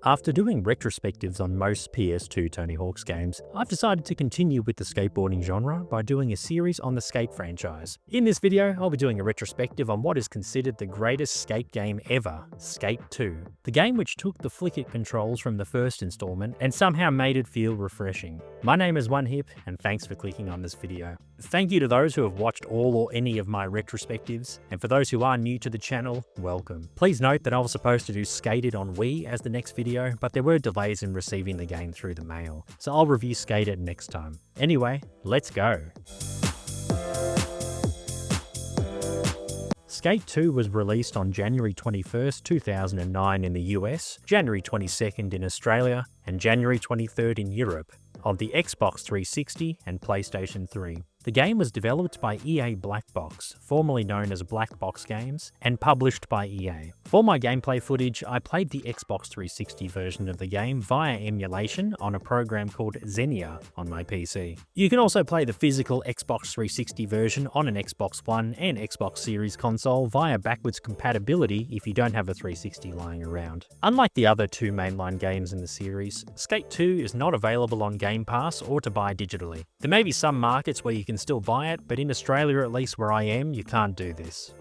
After doing retrospectives on most PS2 Tony Hawk's games, I've decided to continue with the skateboarding genre by doing a series on the Skate franchise. In this video, I'll be doing a retrospective on what is considered the greatest skate game ever, Skate 2. The game which took the flick-it controls from the first installment and somehow made it feel refreshing. My name is OneHip, and thanks for clicking on this video. Thank you to those who have watched all or any of my retrospectives, and for those who are new to the channel, welcome. Please note that I was supposed to do Skated on Wii as the next video, but there were delays in receiving the game through the mail, so I'll review Skated next time. Anyway, let's go! Skate 2 was released on January 21st, 2009 in the US, January 22nd in Australia, and January 23rd in Europe, on the Xbox 360 and PlayStation 3. The game was developed by EA Black Box, formerly known as Black Box Games, and published by EA. For my gameplay footage, I played the Xbox 360 version of the game via emulation on a program called Xenia on my PC. You can also play the physical Xbox 360 version on an Xbox One and Xbox Series console via backwards compatibility if you don't have a 360 lying around. Unlike the other two mainline games in the series, Skate 2 is not available on Game Pass or to buy digitally. There may be some markets where you can still buy it, but in Australia, at least where I am, you can't do this.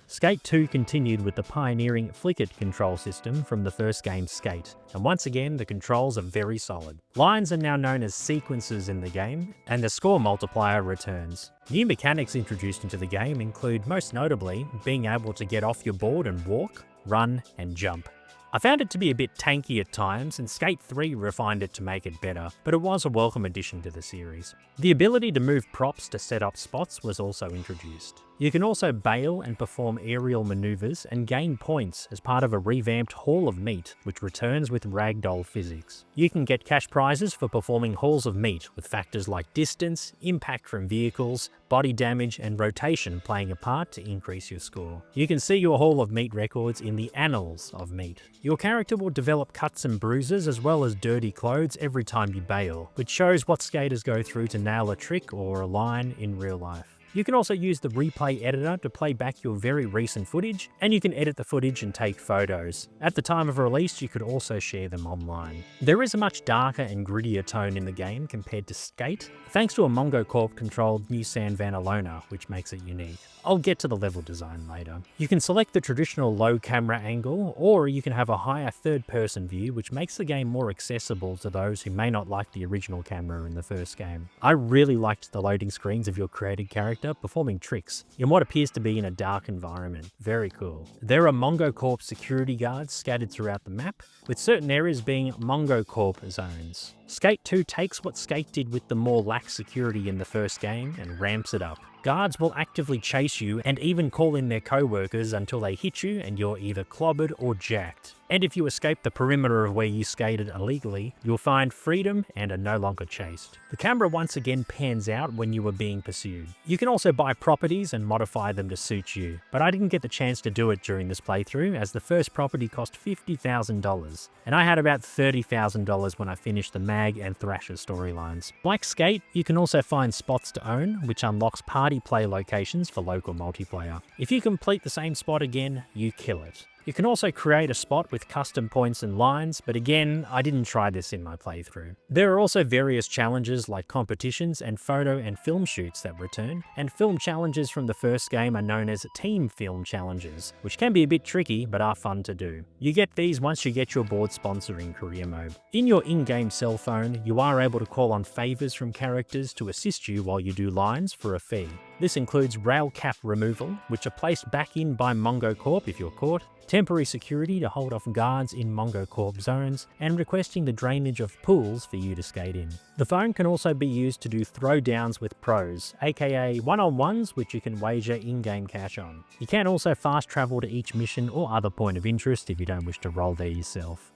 Skate 2 continued with the pioneering flick-it control system from the first game Skate, and once again the controls are very solid. Lines are now known as sequences in the game, and the score multiplier returns. New mechanics introduced into the game include, most notably, being able to get off your board and walk, run, and jump. I found it to be a bit tanky at times, and Skate 3 refined it to make it better, but it was a welcome addition to the series. The ability to move props to set up spots was also introduced. You can also bail and perform aerial maneuvers and gain points as part of a revamped Hall of Meat, which returns with ragdoll physics. You can get cash prizes for performing Halls of Meat with factors like distance, impact from vehicles, body damage, and rotation playing a part to increase your score. You can see your Hall of Meat records in the Annals of Meat. Your character will develop cuts and bruises as well as dirty clothes every time you bail, which shows what skaters go through to nail a trick or a line in real life. You can also use the replay editor to play back your very recent footage, and you can edit the footage and take photos. At the time of release, you could also share them online. There is a much darker and grittier tone in the game compared to Skate, thanks to a Mongo Corp-controlled new San Vanalona, which makes it unique. I'll get to the level design later. You can select the traditional low camera angle, or you can have a higher third-person view, which makes the game more accessible to those who may not like the original camera in the first game. I really liked the loading screens of your created character performing tricks in what appears to be in a dark environment. Very cool. There are Mongo Corp security guards scattered throughout the map, with certain areas being Mongo Corp zones. Skate 2 takes what Skate did with the more lax security in the first game and ramps it up. Guards will actively chase you and even call in their co-workers until they hit you and you're either clobbered or jacked. And if you escape the perimeter of where you skated illegally, you'll find freedom and are no longer chased. The camera once again pans out when you are being pursued. You can also buy properties and modify them to suit you, but I didn't get the chance to do it during this playthrough as the first property cost $50,000, and I had about $30,000 when I finished the Mag and Thrasher storylines. Like Skate, you can also find spots to own, which unlocks party play locations for local multiplayer. If you complete the same spot again, you kill it. You can also create a spot with custom points and lines, but again, I didn't try this in my playthrough. There are also various challenges like competitions and photo and film shoots that return, and film challenges from the first game are known as team film challenges, which can be a bit tricky but are fun to do. You get these once you get your board sponsor in career mode. In your in-game cell phone, you are able to call on favors from characters to assist you while you do lines for a fee. This includes rail cap removal, which are placed back in by Mongo Corp if you're caught, temporary security to hold off guards in Mongo Corp zones, and requesting the drainage of pools for you to skate in. The phone can also be used to do throwdowns with pros, aka one-on-ones which you can wager in-game cash on. You can also fast travel to each mission or other point of interest if you don't wish to roll there yourself.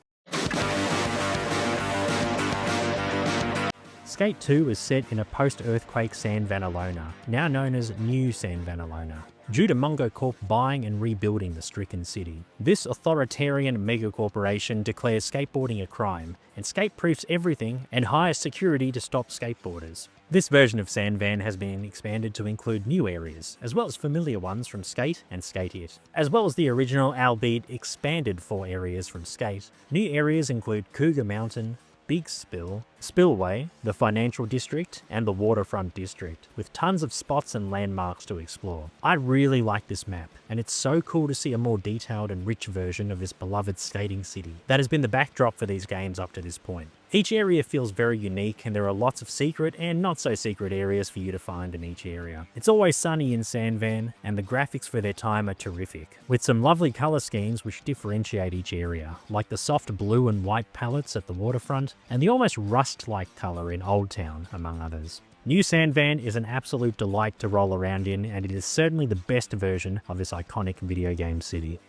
Skate 2 is set in a post-earthquake San Vanalona, now known as New San Vanalona. due to Mungo Corp buying and rebuilding the stricken city. This authoritarian megacorporation declares skateboarding a crime and skate-proofs everything and hires security to stop skateboarders. This version of Sandvan has been expanded to include new areas, as well as familiar ones from Skate and Skate It, as well as the original, albeit expanded 4 areas from Skate. New areas include Cougar Mountain, Big Spill, Spillway, the Financial District, and the Waterfront District, with tons of spots and landmarks to explore. I really like this map, and it's so cool to see a more detailed and rich version of this beloved skating city that has been the backdrop for these games up to this point. Each area feels very unique, and there are lots of secret and not so secret areas for you to find in each area. It's always sunny in Sandvan, and the graphics for their time are terrific, with some lovely colour schemes which differentiate each area, like the soft blue and white palettes at the waterfront, and the almost rust-like colour in Old Town, among others. New Sandvan is an absolute delight to roll around in, and it is certainly the best version of this iconic video game city.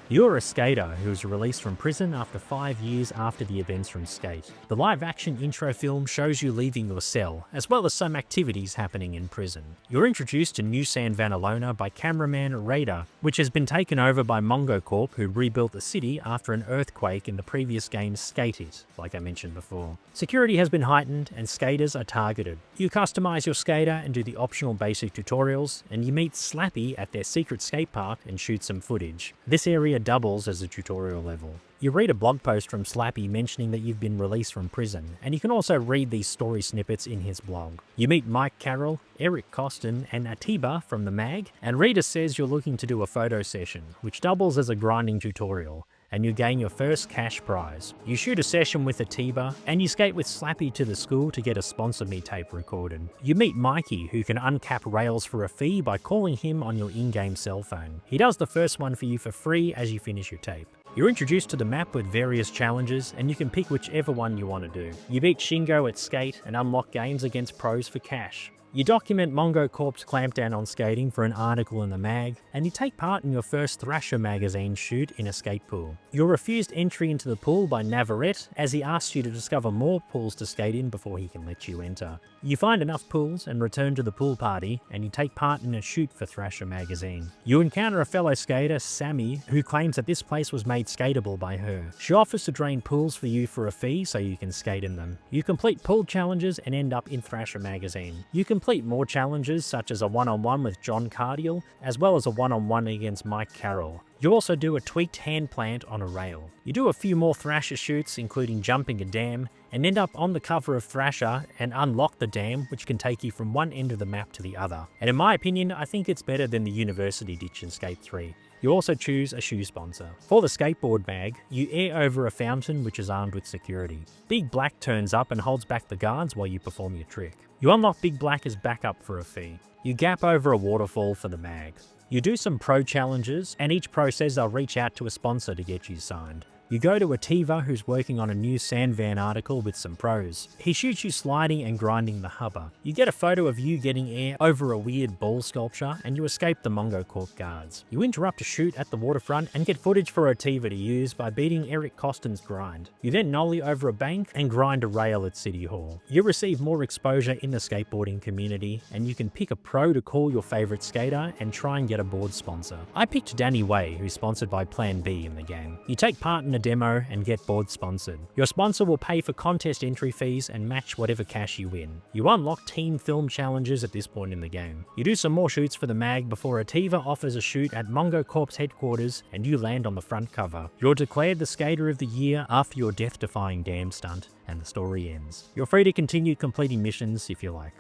You're a skater who was released from prison after 5 years after the events from Skate. The live-action intro film shows you leaving your cell, as well as some activities happening in prison. You're introduced to New Sandvan Alona by cameraman Raider, which has been taken over by Mungo Corp, who rebuilt the city after an earthquake in the previous game Skate It, like I mentioned before. Security has been heightened, and skaters are targeted. You customize your skater and do the optional basic tutorials, and you meet Slappy at their secret skate park and shoot some footage. This area doubles as a tutorial level. You read a blog post from Slappy mentioning that you've been released from prison, and you can also read these story snippets in his blog. You meet Mike Carroll, Eric Costin, and Atiba from the mag, and Reader says you're looking to do a photo session, which doubles as a grinding tutorial, and you gain your first cash prize. You shoot a session with Atiba, and you skate with Slappy to the school to get a Sponsor Me tape recorded. You meet Mikey, who can uncap rails for a fee by calling him on your in-game cell phone. He does the first one for you for free as you finish your tape. You're introduced to the map with various challenges, and you can pick whichever one you want to do. You beat Shingo at Skate and unlock games against pros for cash. You document Mungo Corp's clampdown on skating for an article in the mag, and you take part in your first Thrasher magazine shoot in a skate pool. You're refused entry into the pool by Navarrete, as he asks you to discover more pools to skate in before he can let you enter. You find enough pools and return to the pool party, and you take part in a shoot for Thrasher magazine. You encounter a fellow skater, Sammy, who claims that this place was made skateable by her. She offers to drain pools for you for a fee so you can skate in them. You complete pool challenges and end up in Thrasher magazine. You complete more challenges such as a one-on-one with John Cardiel, as well as a one-on-one against Mike Carroll. You also do a tweaked hand plant on a rail. You do a few more Thrasher shoots, including jumping a dam, and end up on the cover of Thrasher and unlock the dam, which can take you from one end of the map to the other. And in my opinion, I think it's better than the University Ditch in Skate 3. You also choose a shoe sponsor. For the skateboard mag, you air over a fountain which is armed with security. Big Black turns up and holds back the guards while you perform your trick. You unlock Big Black as backup for a fee. You gap over a waterfall for the mag. You do some pro challenges, and each pro says they'll reach out to a sponsor to get you signed. You go to Atiba, who's working on a new Sandvan article with some pros. He shoots you sliding and grinding the hubba. You get a photo of you getting air over a weird ball sculpture, and you escape the Mungo Corp guards. You interrupt a shoot at the waterfront and get footage for Atiba to use by beating Eric Costin's grind. You then nollie over a bank and grind a rail at City Hall. You receive more exposure in the skateboarding community, and you can pick a pro to call your favourite skater and try and get a board sponsor. I picked Danny Way, who's sponsored by Plan B in the game. You take part in a demo and get board sponsored. Your sponsor will pay for contest entry fees and match whatever cash you win. You unlock team film challenges at this point in the game. You do some more shoots for the mag before Atiba offers a shoot at Mungo Corp's headquarters and you land on the front cover. You're declared the Skater of the Year after your death-defying dam stunt, and the story ends. You're free to continue completing missions if you like.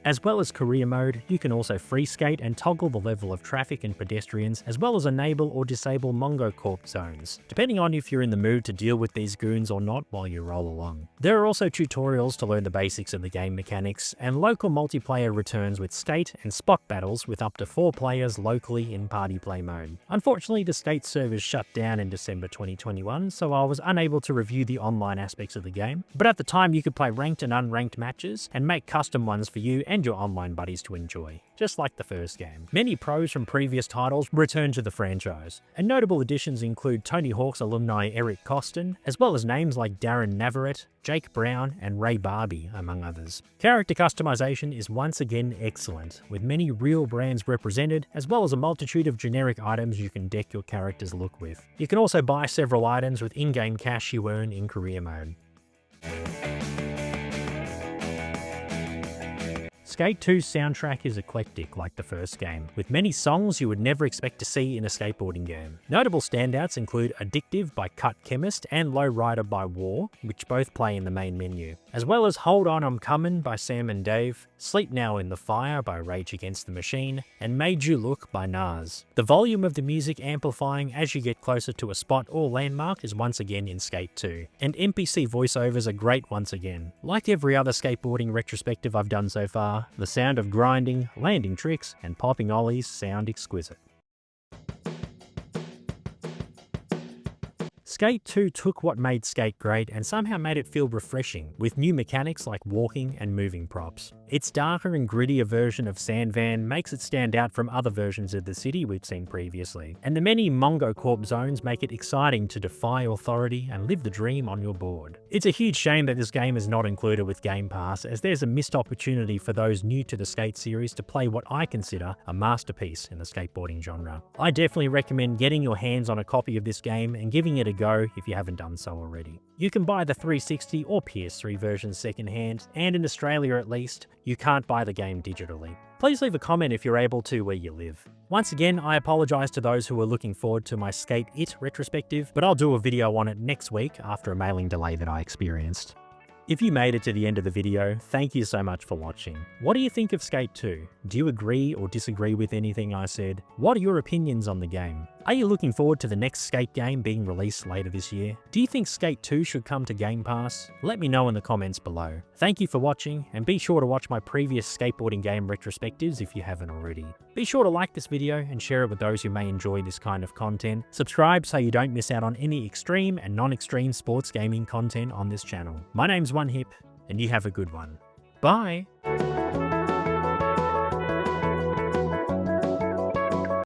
As well as career mode, you can also free skate and toggle the level of traffic and pedestrians, as well as enable or disable Mungo Corp zones, depending on if you're in the mood to deal with these goons or not while you roll along. There are also tutorials to learn the basics of the game mechanics, and local multiplayer returns with state and spot battles with up to 4 players locally in party play mode. Unfortunately, the state servers shut down in December 2021, so I was unable to review the online aspects of the game, but at the time you could play ranked and unranked matches and make custom ones for you and your online buddies to enjoy, just like the first game. Many pros from previous titles return to the franchise, and notable additions include Tony Hawk's alumni Eric Costin, as well as names like Darren Navarrete, Jake Brown, and Ray Barbie, among others. Character customization is once again excellent, with many real brands represented, as well as a multitude of generic items you can deck your character's look with. You can also buy several items with in-game cash you earn in career mode. Skate 2's soundtrack is eclectic like the first game, with many songs you would never expect to see in a skateboarding game. Notable standouts include Addictive by Cut Chemist and Low Rider by War, which both play in the main menu, as well as Hold On I'm Comin' by Sam and Dave, Sleep Now in the Fire by Rage Against the Machine, and Made You Look by Nas. The volume of the music amplifying as you get closer to a spot or landmark is once again in Skate 2, and NPC voiceovers are great once again. Like every other skateboarding retrospective I've done so far, the sound of grinding, landing tricks, and popping ollies sound exquisite. Skate 2 took what made Skate great and somehow made it feel refreshing, with new mechanics like walking and moving props. Its darker and grittier version of Sandvan makes it stand out from other versions of the city we've seen previously, and the many Mongo Corp zones make it exciting to defy authority and live the dream on your board. It's a huge shame that this game is not included with Game Pass, as there's a missed opportunity for those new to the Skate series to play what I consider a masterpiece in the skateboarding genre. I definitely recommend getting your hands on a copy of this game and giving it a go if you haven't done so already. You can buy the 360 or PS3 versions secondhand, and in Australia at least, you can't buy the game digitally. Please leave a comment if you're able to where you live. Once again, I apologise to those who are looking forward to my Skate It retrospective, but I'll do a video on it next week after a mailing delay that I experienced. If you made it to the end of the video, thank you so much for watching. What do you think of Skate 2? Do you agree or disagree with anything I said? What are your opinions on the game? Are you looking forward to the next Skate game being released later this year? Do you think Skate 2 should come to Game Pass? Let me know in the comments below. Thank you for watching, and be sure to watch my previous skateboarding game retrospectives if you haven't already. Be sure to like this video and share it with those who may enjoy this kind of content. Subscribe so you don't miss out on any extreme and non-extreme sports gaming content on this channel. My name's OneHip, and you have a good one. Bye!